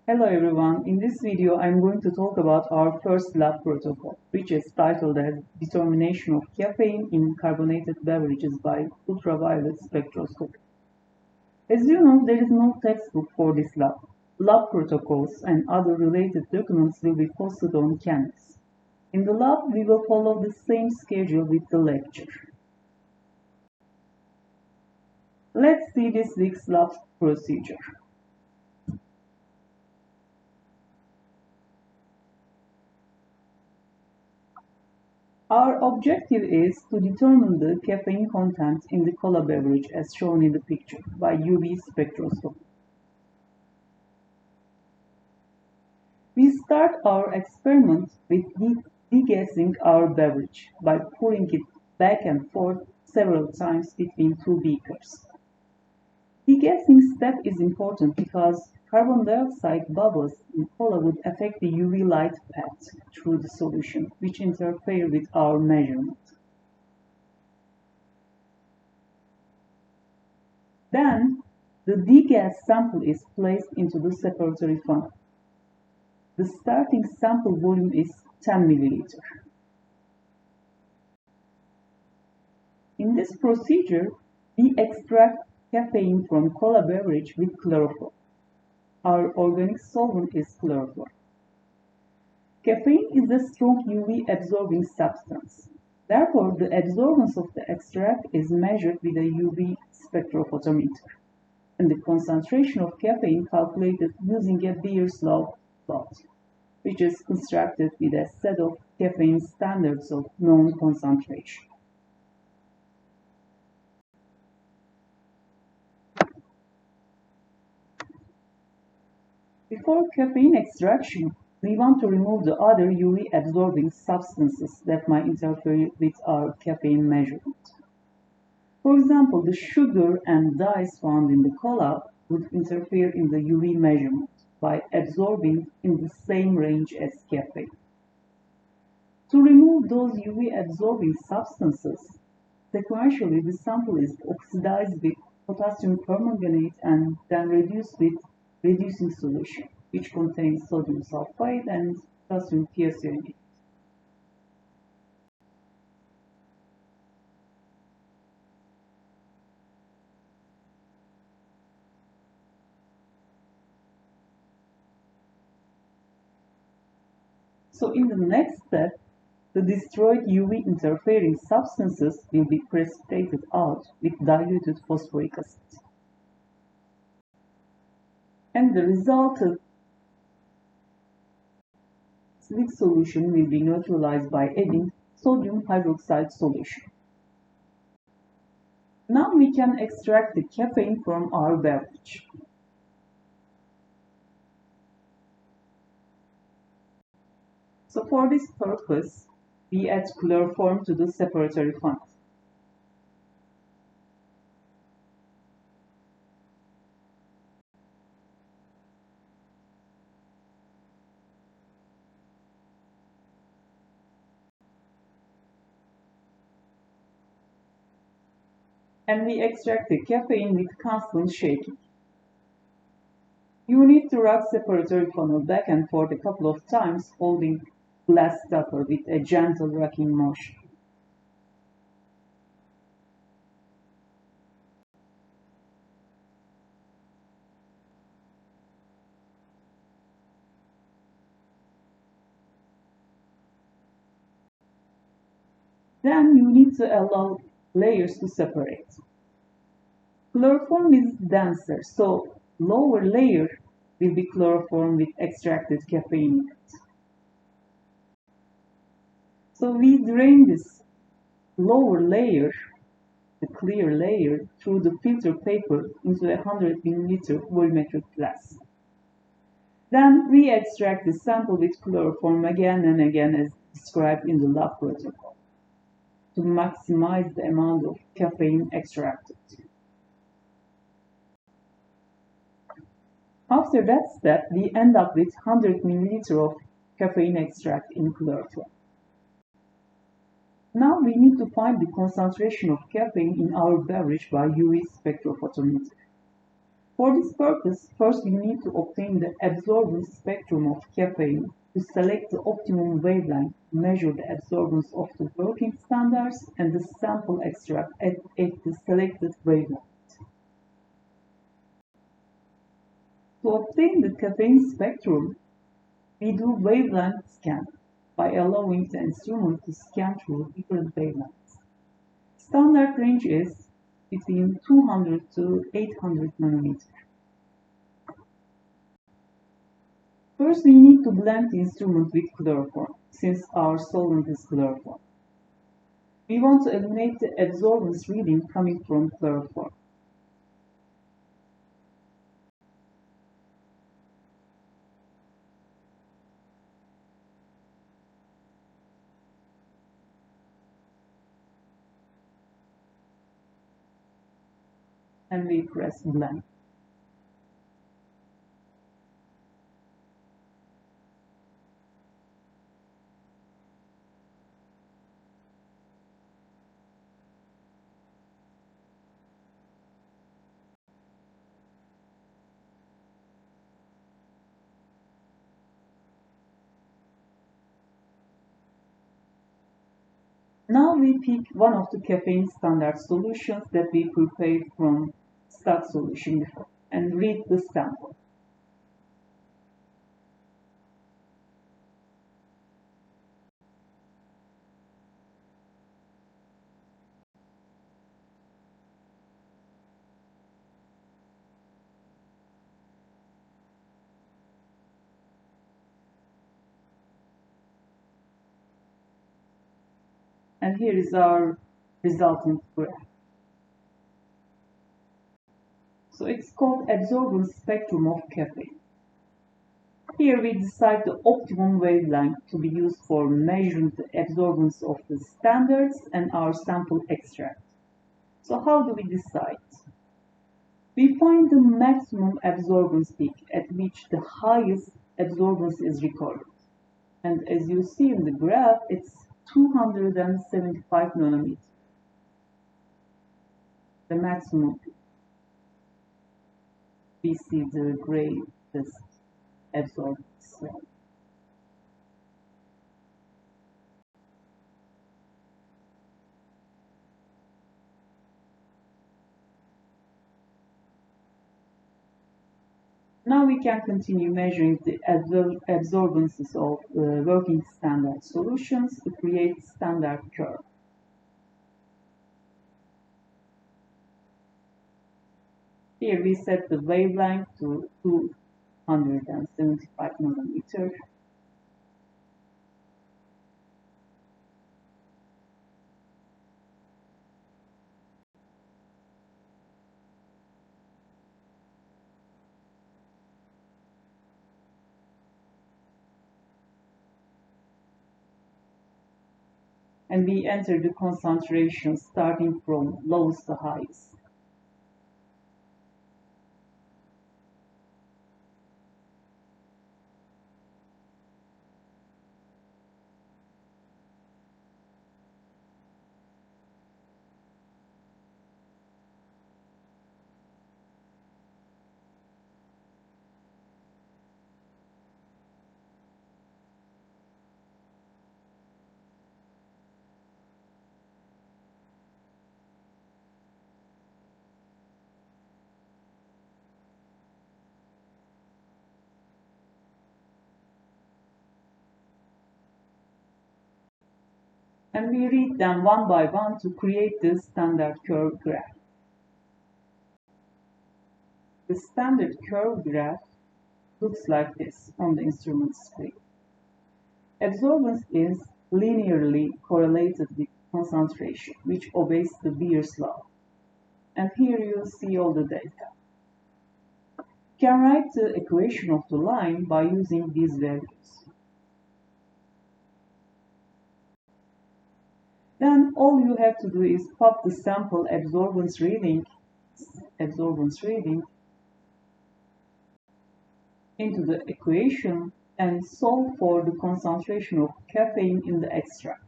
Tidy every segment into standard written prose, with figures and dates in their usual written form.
Hello everyone, in this video I'm going to talk about our first lab protocol, which is titled as Determination of Caffeine in Carbonated Beverages by Ultraviolet Spectroscopy. As you know, there is no textbook for this lab. Lab protocols and other related documents will be posted on Canvas. In the lab, we will follow the same schedule with the lecture. Let's see this week's lab procedure. Our objective is to determine the caffeine content in the cola beverage as shown in the picture by UV spectroscopy. We start our experiment with degassing our beverage by pouring it back and forth several times between two beakers. Degassing step is important because carbon dioxide bubbles in cola would affect the UV light path through the solution, which interfere with our measurement. Then, the degassed sample is placed into the separatory funnel. The starting sample volume is 10 ml. In this procedure, we extract caffeine from cola beverage with chloroform. Our organic solvent is chloroform. Caffeine is a strong UV absorbing substance. Therefore, the absorbance of the extract is measured with a UV spectrophotometer, and the concentration of caffeine calculated using a Beer's law plot, which is constructed with a set of caffeine standards of known concentration. Before caffeine extraction, we want to remove the other UV-absorbing substances that might interfere with our caffeine measurement. For example, the sugar and dyes found in the cola would interfere in the UV measurement by absorbing in the same range as caffeine. To remove those UV-absorbing substances, sequentially the sample is oxidized with potassium permanganate and then reduced with reducing solution, which contains sodium sulfide and potassium thiocyanate. So in the next step, the destroyed UV interfering substances will be precipitated out with diluted phosphoric acid. And the resultant acidic solution will be neutralized by adding sodium hydroxide solution. Now we can extract the caffeine from our beverage. So for this purpose, we add chloroform to the separatory funnel. And we extract the caffeine with constant shaking. You need to rock separatory funnel back and forth a couple of times, holding glass stopper with a gentle rocking motion. Then you need to allow layers to separate. Chloroform is denser, so lower layer will be chloroform with extracted caffeine in it. So we drain this lower layer, the clear layer, through the filter paper into a 100 ml volumetric glass. Then we extract the sample with chloroform again and again as described in the lab protocol to maximize the amount of caffeine extracted. After that step, we end up with 100 ml of caffeine extract in chloroform. Now we need to find the concentration of caffeine in our beverage by UV spectrophotometer. For this purpose, first we need to obtain the absorbance spectrum of caffeine to select the optimum wavelength to measure the absorbance of the working standards and the sample extract at the selected wavelength. To obtain the caffeine spectrum, we do wavelength scan by allowing the instrument to scan through different wavelengths. Standard range is between 200 to 800 nanometers. First, we need to blend the instrument with chloroform, since our solvent is chloroform. We want to eliminate the absorbance reading coming from chloroform. And we press blend. Now we pick one of the caffeine standard solutions that we prepared from stock solution before and read the sample. And here is our resultant graph. So it's called absorbance spectrum of caffeine. Here we decide the optimum wavelength to be used for measuring the absorbance of the standards and our sample extract. So how do we decide? We find the maximum absorbance peak at which the highest absorbance is recorded. And as you see in the graph, it's 275 nanometers, the maximum peak. We see the greatest absorbance. Now we can continue measuring the absorbances of working standard solutions to create standard curve. Here we set the wavelength to 275 nanometers. And we enter the concentration starting from lowest to highest. And we read them one by one to create the standard curve graph. The standard curve graph looks like this on the instrument screen. Absorbance is linearly correlated with concentration, which obeys the Beer's law. And here you see all the data. You can write the equation of the line by using these values. Then all you have to do is pop the sample absorbance reading into the equation and solve for the concentration of caffeine in the extract.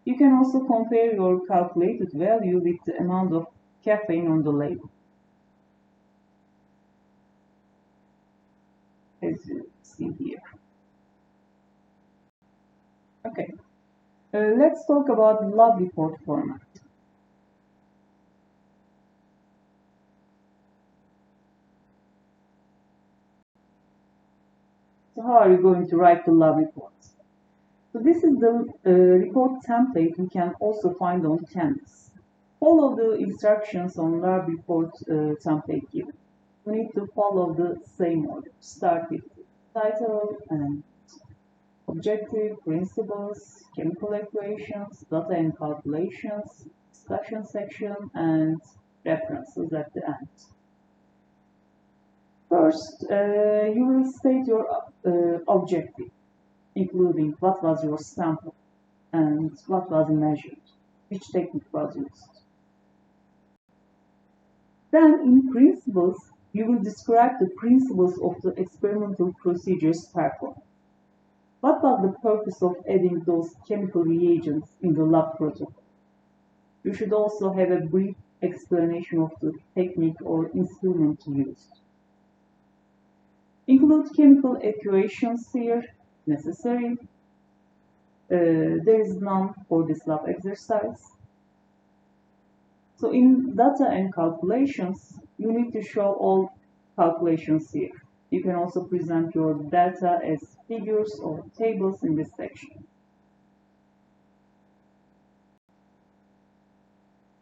You can also compare your calculated value with the amount of caffeine on the label. as you see here. Okay, let's talk about lab report format. So how are you going to write the lab reports? So this is the report template we can also find on Canvas. Follow the instructions on lab report template given. We need to follow the same order. Start with the title and objective, principles, chemical equations, data and calculations, discussion section, and references at the end. First, you will state your objective, including what was your sample and what was measured, which technique was used. Then, in principles, you will describe the principles of the experimental procedures performed. What was the purpose of adding those chemical reagents in the lab protocol? You should also have a brief explanation of the technique or instrument used. Include chemical equations here, necessary. There is none for this lab exercise. So in data and calculations, you need to show all calculations here. You can also present your data as figures or tables in this section.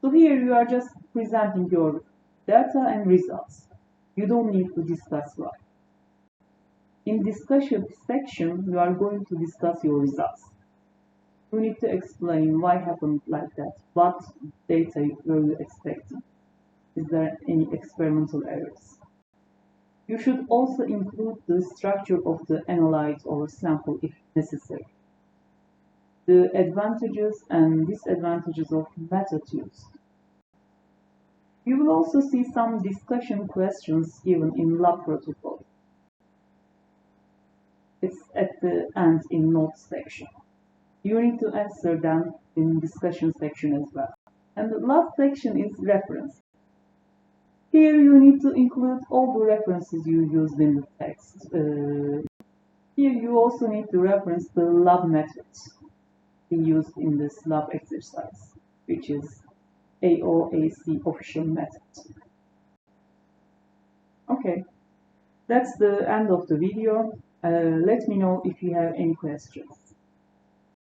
So here you are just presenting your data and results. You don't need to discuss why. In discussion section, you are going to discuss your results. You need to explain why happened like that, what data were you expecting, is there any experimental errors. You should also include the structure of the analyte or sample if necessary, the advantages and disadvantages of methods used. You will also see some discussion questions given in lab protocol. It's at the end in notes section. You need to answer them in discussion section as well. And the last section is reference. Here you need to include all the references you used in the text. Here you also need to reference the lab methods used in this lab exercise, which is AOAC official method. Okay, that's the end of the video. Let me know if you have any questions.